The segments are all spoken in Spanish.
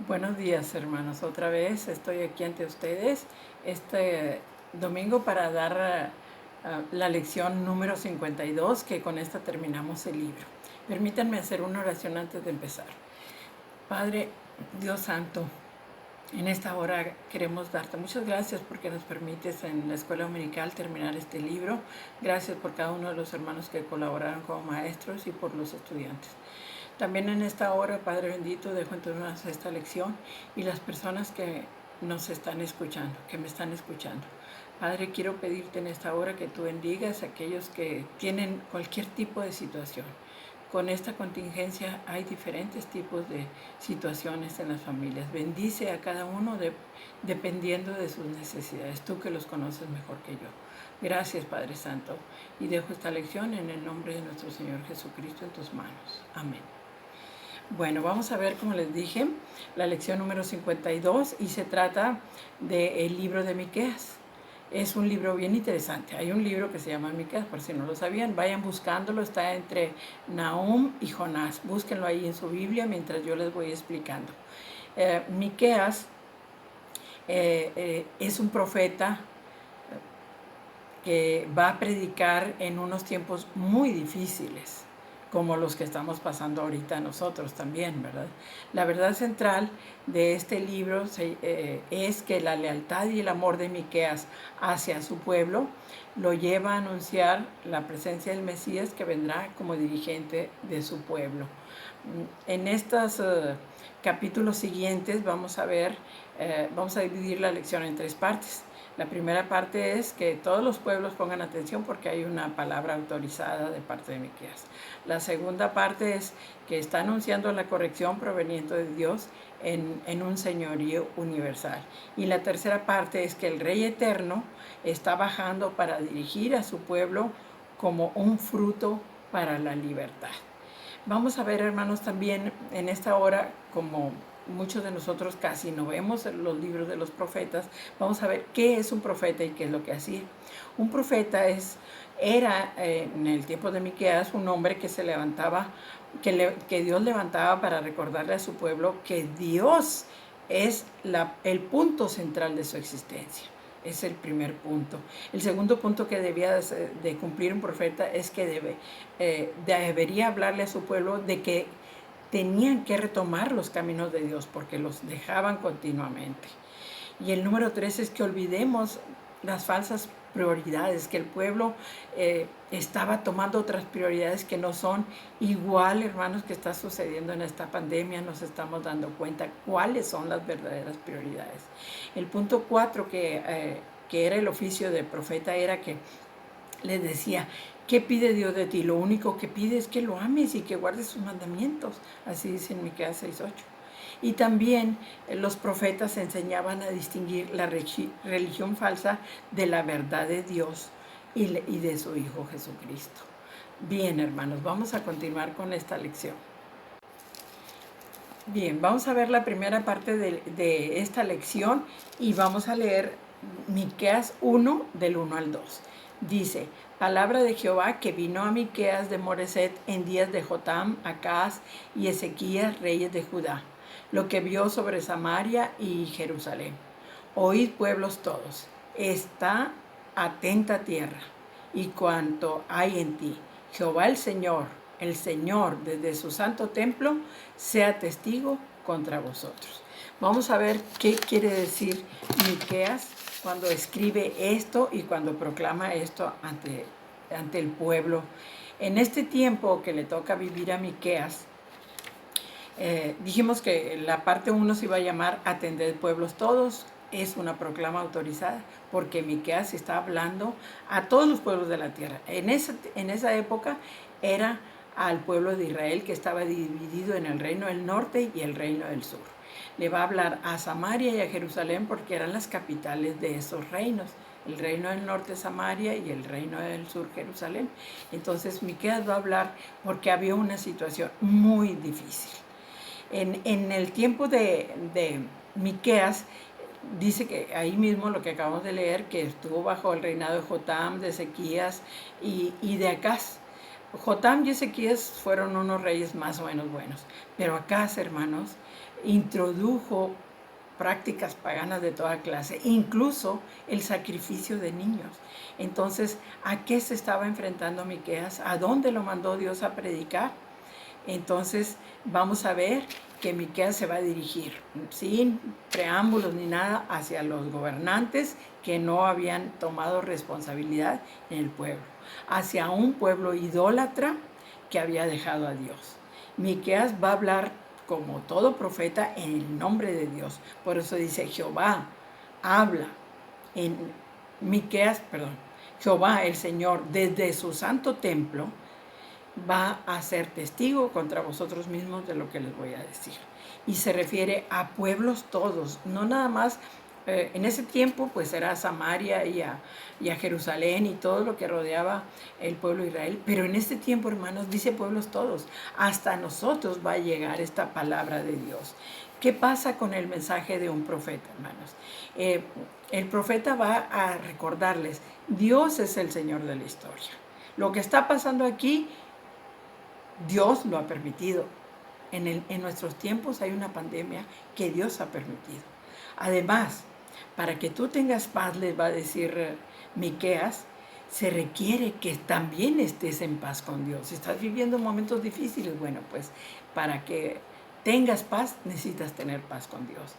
Buenos días, hermanos. Otra vez estoy aquí ante ustedes este domingo para dar la lección número 52, que con esta terminamos el libro. Permítanme hacer una oración antes de empezar. Padre, Dios Santo, en esta hora queremos darte muchas gracias porque nos permites en la escuela dominical terminar este libro. Gracias por cada uno de los hermanos que colaboraron como maestros y por los estudiantes. También en esta hora, Padre bendito, dejo en tus manos esta lección y las personas que nos están escuchando, que me están escuchando. Padre, quiero pedirte en esta hora que tú bendigas a aquellos que tienen cualquier tipo de situación. Con esta contingencia hay diferentes tipos de situaciones en las familias. Bendice a cada uno dependiendo de sus necesidades, tú que los conoces mejor que yo. Gracias, Padre Santo, y dejo esta lección en el nombre de nuestro Señor Jesucristo en tus manos. Amén. Bueno, vamos a ver, como les dije, la lección número 52 y se trata del libro de Miqueas. Es un libro bien interesante. Hay un libro que se llama Miqueas, por si no lo sabían. Vayan buscándolo, está entre Nahum y Jonás. Búsquenlo ahí en su Biblia mientras yo les voy explicando. Miqueas es un profeta que va a predicar en unos tiempos muy difíciles, como los que estamos pasando ahorita nosotros también, ¿verdad? La verdad central de este libro es que la lealtad y el amor de Miqueas hacia su pueblo lo lleva a anunciar la presencia del Mesías que vendrá como dirigente de su pueblo. En estos capítulos siguientes vamos a dividir la lección en tres partes. La primera parte es que todos los pueblos pongan atención porque hay una palabra autorizada de parte de Miqueas. La segunda parte es que está anunciando la corrección proveniente de Dios en un señorío universal. Y la tercera parte es que el Rey Eterno está bajando para dirigir a su pueblo como un fruto para la libertad. Vamos a ver, hermanos, también en esta hora, como muchos de nosotros casi no vemos los libros de los profetas, vamos a ver qué es un profeta y qué es lo que hacía. Un profeta era en el tiempo de Miqueas un hombre que se levantaba, que Dios levantaba para recordarle a su pueblo que Dios es el punto central de su existencia. Es el primer punto. El segundo punto que debía de cumplir un profeta es que debería hablarle a su pueblo de que tenían que retomar los caminos de Dios porque los dejaban continuamente. Y el número 3 es que olvidemos las falsas prioridades, que el pueblo estaba tomando otras prioridades que no son igual, hermanos, que está sucediendo en esta pandemia. Nos estamos dando cuenta cuáles son las verdaderas prioridades. El punto 4 que era el oficio de profeta era que les decía: ¿qué pide Dios de ti? Lo único que pide es que lo ames y que guardes sus mandamientos. Así dice en Miqueas 6:8. Y también los profetas enseñaban a distinguir la religión falsa de la verdad de Dios y de su Hijo Jesucristo. Bien, hermanos, vamos a continuar con esta lección. Bien, vamos a ver la primera parte de esta lección y vamos a leer Miqueas 1 del 1 al 2. Dice: palabra de Jehová que vino a Miqueas de Moreset en días de Jotam, Acaz y Ezequías, reyes de Judá, lo que vio sobre Samaria y Jerusalén. Oíd, pueblos todos, está atenta tierra y cuanto hay en ti. Jehová el Señor desde su santo templo, sea testigo contra vosotros. Vamos a ver qué quiere decir Miqueas cuando escribe esto y cuando proclama esto ante el pueblo. En este tiempo que le toca vivir a Miqueas, dijimos que la parte 1 se iba a llamar Atended pueblos todos. Es una proclama autorizada porque Miqueas está hablando a todos los pueblos de la tierra. En esa época era al pueblo de Israel, que estaba dividido en el reino del norte y el reino del sur. Le va a hablar a Samaria y a Jerusalén porque eran las capitales de esos reinos. El reino del norte, Samaria, y el reino del sur, Jerusalén. Entonces Miqueas va a hablar porque había una situación muy difícil. En el tiempo de Miqueas, dice que ahí mismo lo que acabamos de leer, que estuvo bajo el reinado de Jotam, de Ezequías y de Acaz. Jotam y Ezequías fueron unos reyes más o menos buenos, pero Acaz, hermanos, introdujo prácticas paganas de toda clase, incluso el sacrificio de niños. Entonces, ¿a qué se estaba enfrentando Miqueas? ¿A dónde lo mandó Dios a predicar? Entonces, vamos a ver que Miqueas se va a dirigir sin preámbulos ni nada hacia los gobernantes que no habían tomado responsabilidad en el pueblo, hacia un pueblo idólatra que había dejado a Dios. Miqueas va a hablar como todo profeta en el nombre de Dios. Por eso dice Jehová habla en Miqueas, perdón, Jehová el Señor desde su santo templo va a ser testigo contra vosotros mismos de lo que les voy a decir. Y se refiere a pueblos todos, no nada más. En ese tiempo pues era Samaria y a Jerusalén y todo lo que rodeaba el pueblo de Israel, pero en este tiempo, hermanos, dice pueblos todos, hasta nosotros va a llegar esta palabra de Dios. ¿Qué pasa con el mensaje de un profeta, hermanos? El profeta va a recordarles, Dios es el Señor de la historia. Lo que está pasando aquí, Dios lo ha permitido. En nuestros tiempos hay una pandemia que Dios ha permitido. Además, para que tú tengas paz, les va a decir Miqueas, se requiere que también estés en paz con Dios. Si estás viviendo momentos difíciles, bueno, pues para que tengas paz necesitas tener paz con Dios.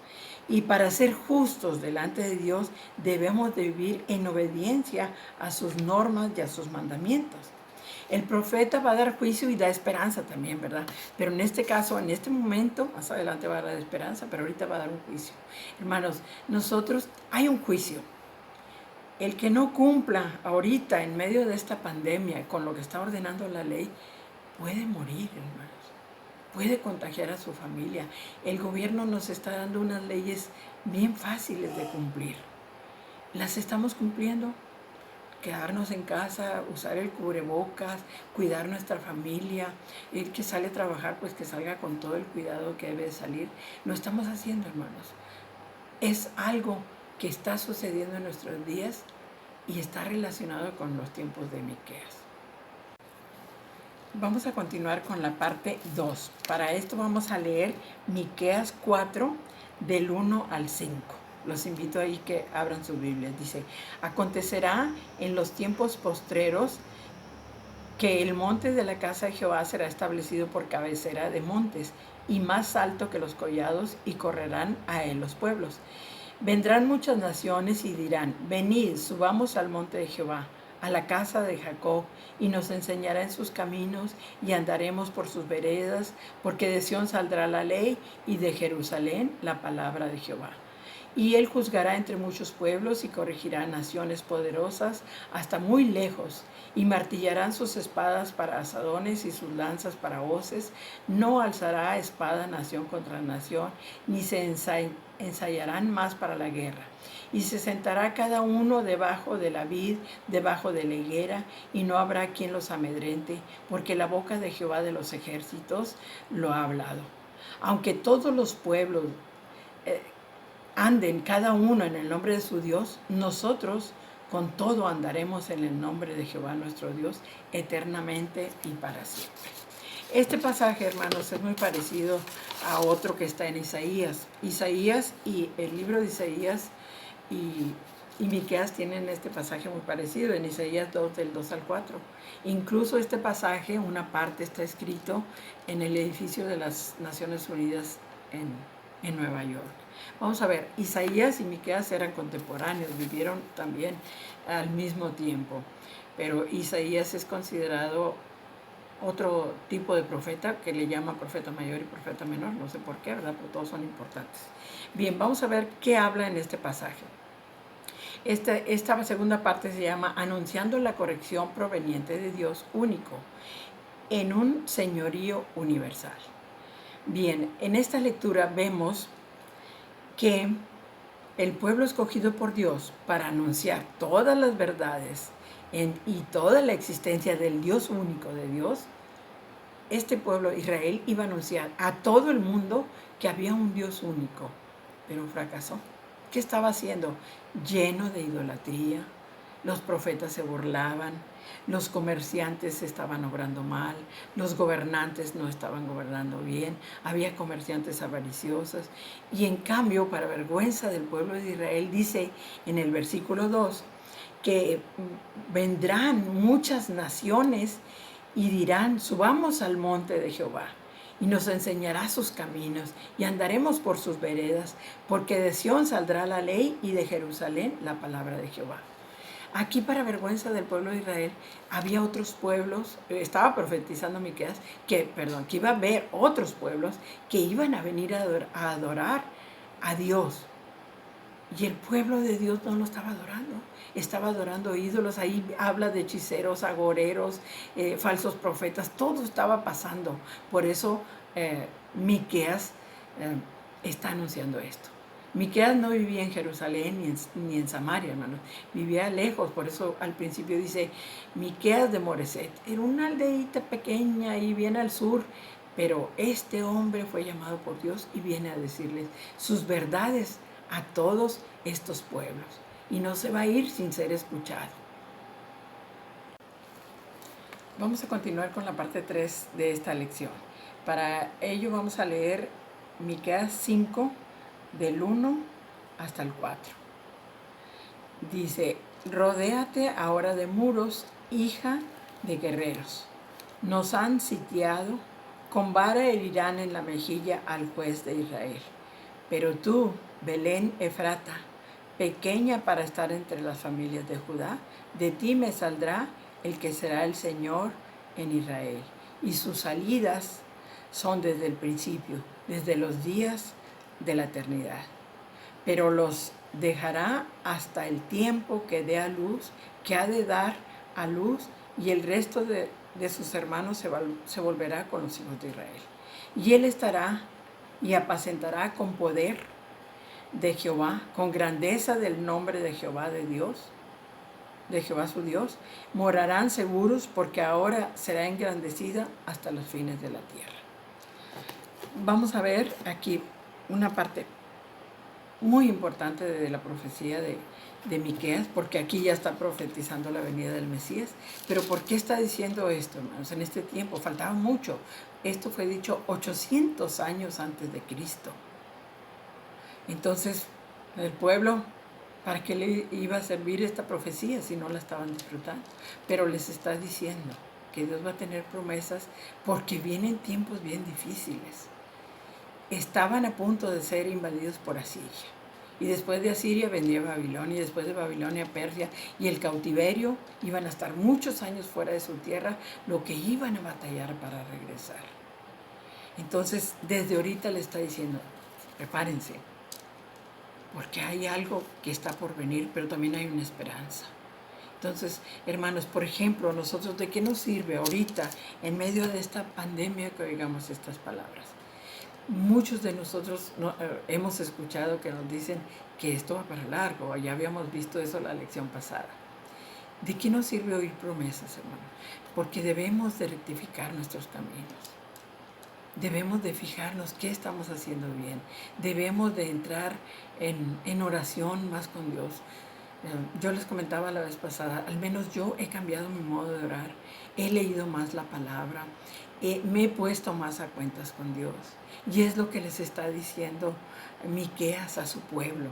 Y para ser justos delante de Dios debemos de vivir en obediencia a sus normas y a sus mandamientos. El profeta va a dar juicio y da esperanza también, ¿verdad? Pero en este caso, en este momento, más adelante va a dar esperanza, pero ahorita va a dar un juicio. Hermanos, nosotros, hay un juicio. El que no cumpla ahorita, en medio de esta pandemia, con lo que está ordenando la ley, puede morir, hermanos. Puede contagiar a su familia. El gobierno nos está dando unas leyes bien fáciles de cumplir. ¿Las estamos cumpliendo? Quedarnos en casa, usar el cubrebocas, cuidar nuestra familia, el que sale a trabajar, pues que salga con todo el cuidado que debe salir. Lo estamos haciendo, hermanos. Es algo que está sucediendo en nuestros días y está relacionado con los tiempos de Miqueas. Vamos a continuar con la parte 2. Para esto vamos a leer Miqueas 4, del 1 al 5. Los invito ahí que abran su Biblia. Dice, acontecerá en los tiempos postreros que el monte de la casa de Jehová será establecido por cabecera de montes y más alto que los collados, y correrán a él los pueblos. Vendrán muchas naciones y dirán, venid, subamos al monte de Jehová, a la casa de Jacob, y nos enseñará en sus caminos, y andaremos por sus veredas, porque de Sión saldrá la ley, y de Jerusalén la palabra de Jehová. Y él juzgará entre muchos pueblos y corregirá naciones poderosas hasta muy lejos, y martillarán sus espadas para asadones y sus lanzas para hoces. No alzará espada nación contra nación, ni se ensayarán más para la guerra. Y se sentará cada uno debajo de la vid, debajo de la higuera, y no habrá quien los amedrente, porque la boca de Jehová de los ejércitos lo ha hablado. Aunque todos los pueblos anden cada uno en el nombre de su Dios, nosotros con todo andaremos en el nombre de Jehová nuestro Dios eternamente y para siempre. Este pasaje, hermanos, es muy parecido a otro que está en Isaías. Isaías y el libro de Isaías y Miqueas tienen este pasaje muy parecido, en Isaías 2, del 2 al 4. Incluso este pasaje, una parte está escrito en el edificio de las Naciones Unidas en Nueva York. Vamos a ver, Isaías y Miqueas eran contemporáneos, vivieron también al mismo tiempo, pero Isaías es considerado otro tipo de profeta que le llama profeta mayor y profeta menor, no sé por qué, ¿verdad? Pero todos son importantes. Bien, vamos a ver qué habla en este pasaje. Esta segunda parte se llama Anunciando la corrección proveniente de Dios único en un señorío universal. Bien, en esta lectura vemos que el pueblo escogido por Dios para anunciar todas las verdades y toda la existencia del Dios único de Dios, este pueblo Israel iba a anunciar a todo el mundo que había un Dios único, pero fracasó. ¿Qué estaba haciendo? Lleno de idolatría. Los profetas se burlaban, Los comerciantes estaban obrando mal, los gobernantes no estaban gobernando bien, había comerciantes avariciosos. Y en cambio, para vergüenza del pueblo de Israel, dice en el versículo 2, que vendrán muchas naciones y dirán: subamos al monte de Jehová, y nos enseñará sus caminos, y andaremos por sus veredas, porque de Sión saldrá la ley, y de Jerusalén la palabra de Jehová. Aquí, para vergüenza del pueblo de Israel, había otros pueblos, estaba profetizando Miqueas, que iba a haber otros pueblos que iban a venir a adorar a Dios. Y el pueblo de Dios no lo estaba adorando ídolos. Ahí habla de hechiceros, agoreros, falsos profetas, todo estaba pasando. Por eso Miqueas está anunciando esto. Miqueas no vivía en Jerusalén ni en Samaria, hermanos, vivía lejos. Por eso al principio dice Miqueas de Moreset. Era una aldeíta pequeña ahí bien al sur, pero este hombre fue llamado por Dios y viene a decirles sus verdades a todos estos pueblos, y no se va a ir sin ser escuchado. Vamos a continuar con la parte 3 de esta lección. Para ello vamos a leer Miqueas 5, del 1 hasta el 4. Dice: rodéate ahora de muros, hija de guerreros. Nos han sitiado, con vara herirán en la mejilla al juez de Israel. Pero tú, Belén Efrata, pequeña para estar entre las familias de Judá, de ti me saldrá el que será el Señor en Israel. Y sus salidas son desde el principio, desde los días de la eternidad. Pero los dejará hasta el tiempo que dé a luz, que ha de dar a luz, y el resto de sus hermanos se volverá con los hijos de Israel. Y él estará y apacentará con poder de Jehová, con grandeza del nombre de Jehová de Dios, de Jehová su Dios. Morarán seguros, porque ahora será engrandecida hasta los fines de la tierra. Vamos a ver aquí una parte muy importante de la profecía de Miqueas, porque aquí ya está profetizando la venida del Mesías. Pero ¿por qué está diciendo esto, hermanos? En este tiempo faltaba mucho. Esto fue dicho 800 años antes de Cristo. Entonces, el pueblo, ¿para qué le iba a servir esta profecía si no la estaban disfrutando? Pero les está diciendo que Dios va a tener promesas, porque vienen tiempos bien difíciles. Estaban a punto de ser invadidos por Asiria. Y después de Asiria vendría Babilonia, y después de Babilonia Persia, y el cautiverio. Iban a estar muchos años fuera de su tierra, lo que iban a batallar para regresar. Entonces, desde ahorita le está diciendo: prepárense, porque hay algo que está por venir, pero también hay una esperanza. Entonces, hermanos, por ejemplo, nosotros, ¿de qué nos sirve ahorita, en medio de esta pandemia, que oigamos estas palabras? Muchos de nosotros hemos escuchado que nos dicen que esto va para largo. Ya habíamos visto eso en la lección pasada. ¿De qué nos sirve oír promesas, hermanos? Porque debemos de rectificar nuestros caminos. Debemos de fijarnos qué estamos haciendo bien. Debemos de entrar en oración más con Dios. Yo les comentaba la vez pasada, al menos yo he cambiado mi modo de orar. He leído más la palabra. Me he puesto más a cuentas con Dios. Y es lo que les está diciendo Miqueas a su pueblo.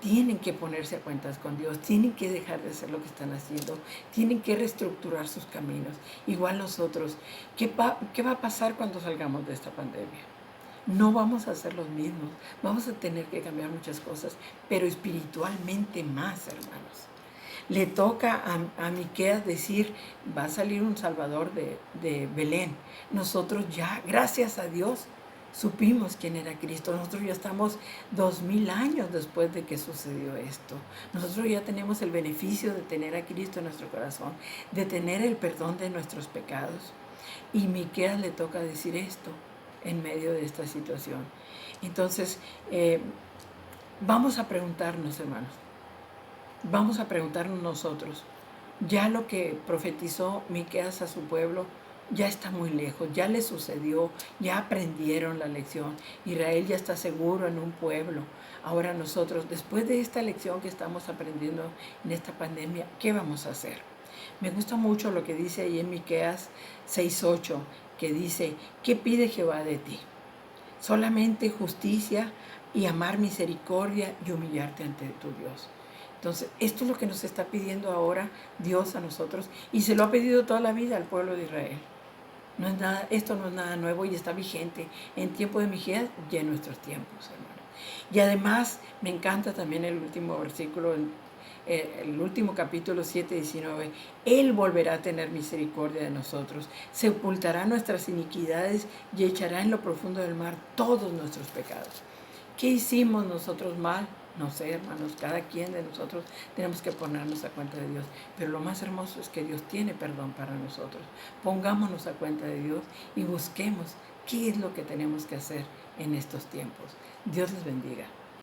Tienen que ponerse a cuentas con Dios, tienen que dejar de hacer lo que están haciendo, tienen que reestructurar sus caminos. Igual nosotros, ¿qué va a pasar cuando salgamos de esta pandemia? No vamos a ser los mismos, vamos a tener que cambiar muchas cosas, pero espiritualmente más, hermanos. Le toca a Miqueas decir: va a salir un Salvador de Belén. Nosotros ya, gracias a Dios, supimos quién era Cristo. Nosotros ya estamos 2000 años después de que sucedió esto. Nosotros ya tenemos el beneficio de tener a Cristo en nuestro corazón, de tener el perdón de nuestros pecados. Y Miqueas le toca decir esto en medio de esta situación. Entonces, vamos a preguntarnos, hermanos, vamos a preguntarnos nosotros: ya lo que profetizó Miqueas a su pueblo ya está muy lejos, ya le sucedió, ya aprendieron la lección. Israel ya está seguro en un pueblo. Ahora nosotros, después de esta lección que estamos aprendiendo en esta pandemia, ¿qué vamos a hacer? Me gusta mucho lo que dice ahí en Miqueas 6:8, que dice, ¿qué pide Jehová de ti? Solamente justicia y amar misericordia y humillarte ante tu Dios. Entonces, esto es lo que nos está pidiendo ahora Dios a nosotros y se lo ha pedido toda la vida al pueblo de Israel. No es nada, esto no es nada nuevo y está vigente en tiempo de Miqueas y en nuestros tiempos, hermanos. Y además me encanta también el último versículo, el último capítulo 7:19. Él volverá a tener misericordia de nosotros, sepultará nuestras iniquidades y echará en lo profundo del mar todos nuestros pecados. ¿Qué hicimos nosotros mal? No sé, hermanos, cada quien de nosotros tenemos que ponernos a cuenta de Dios. Pero lo más hermoso es que Dios tiene perdón para nosotros. Pongámonos a cuenta de Dios y busquemos qué es lo que tenemos que hacer en estos tiempos. Dios les bendiga.